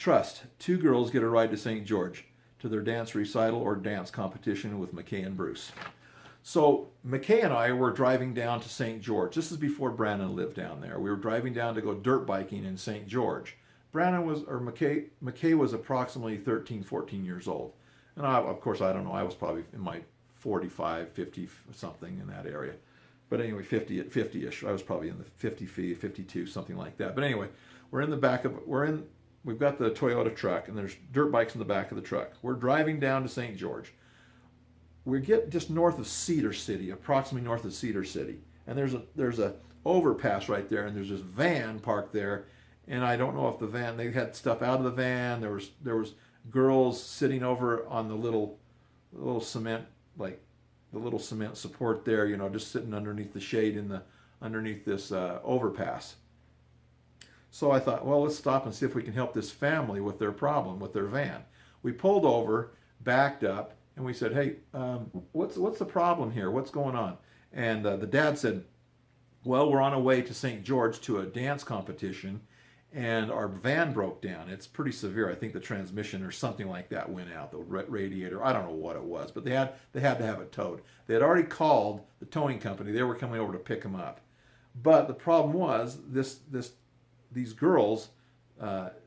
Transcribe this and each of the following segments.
Trust. Two girls get a ride to St. George to their dance recital or dance competition with McKay and Bruce. So McKay and I were driving down to St. George. This is before Brandon lived down there. We were driving down to go dirt biking in St. George. McKay was approximately 13, 14 years old. And of course, I don't know, I was probably in my 45, 50 something in that area. But anyway, 50-ish. I was probably in the 50, 52, something like that. But anyway, we've got the Toyota truck, and there's dirt bikes in the back of the truck. We're driving down to St. George. We get just north of Cedar City, approximately north of Cedar City. And there's a overpass right there, and there's this van parked there. And I don't know if the van, they had stuff out of the van. There was girls sitting over on the little cement, like the little cement support there, just sitting underneath the shade underneath this overpass. So I thought, well, let's stop and see if we can help this family with their problem with their van. We pulled over, backed up, and we said, hey, what's the problem here? What's going on? And the dad said, well, we're on our way to St. George to a dance competition, and our van broke down. It's pretty severe. I think the transmission or something like that went out, the radiator. I don't know what it was, but they had to have it towed. They had already called the towing company. They were coming over to pick them up. But the problem was these girls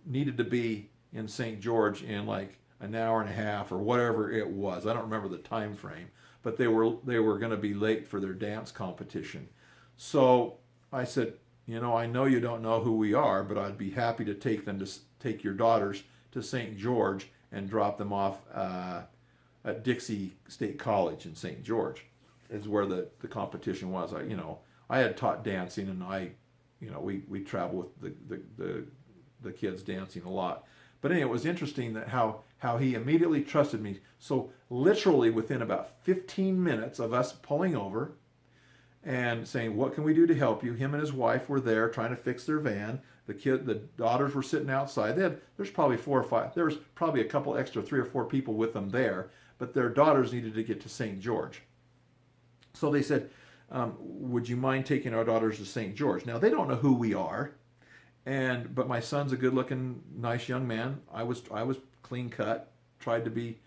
needed to be in St. George in like an hour and a half or whatever it was. I don't remember the time frame, but they were going to be late for their dance competition. So I said, I know you don't know who we are, but I'd be happy to take your daughters to St. George and drop them off at Dixie State College in St. George, is where the competition was. I had taught dancing, and we travel with the kids dancing a lot. But anyway, it was interesting that how he immediately trusted me. So literally within about 15 minutes of us pulling over and saying, what can we do to help you? Him and his wife were there trying to fix their van. The daughters were sitting outside. There's probably 4 or 5. There was probably a couple extra, 3 or 4 people with them there, but their daughters needed to get to St. George. So they said, would you mind taking our daughters to St. George? Now, they don't know who we are, but my son's a good-looking, nice young man. I was clean cut, tried to be,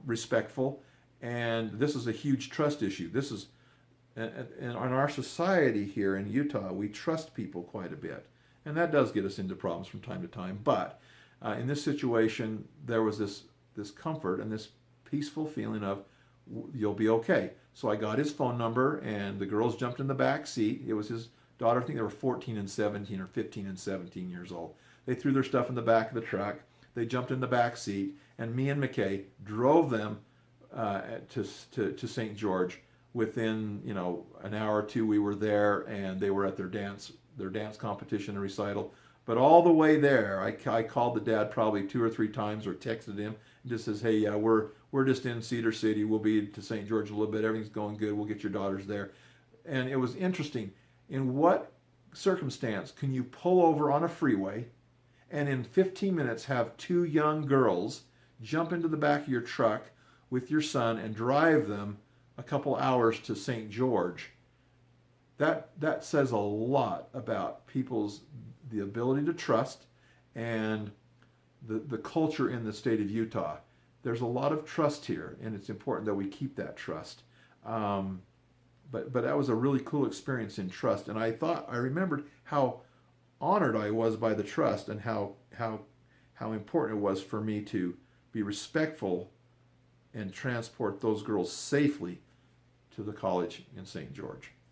respectful, and this is a huge trust issue. This is, in our society here in Utah, we trust people quite a bit, and that does get us into problems from time to time. But in this situation, there was this comfort and this peaceful feeling of, you'll be okay. So I got his phone number, and the girls jumped in the back seat. It was his daughter. I think they were 14 and 17 or 15 and 17 years old. They threw their stuff in the back of the truck. They jumped in the back seat, and me and McKay drove them to St. George. Within an hour or two, we were there, and they were at their dance competition and recital. But all the way there, I called the dad probably 2 or 3 times, or texted him and just says, hey, we're just in Cedar City. We'll be to St. George a little bit. Everything's going good. We'll get your daughters there. And it was interesting. In what circumstance can you pull over on a freeway and in 15 minutes have 2 young girls jump into the back of your truck with your son and drive them a couple hours to St. George? That says a lot about the ability to trust and the culture in the state of Utah. There's a lot of trust here, and it's important that we keep that trust. But that was a really cool experience in trust, and I remembered how honored I was by the trust, and how important it was for me to be respectful and transport those girls safely to the college in St. George.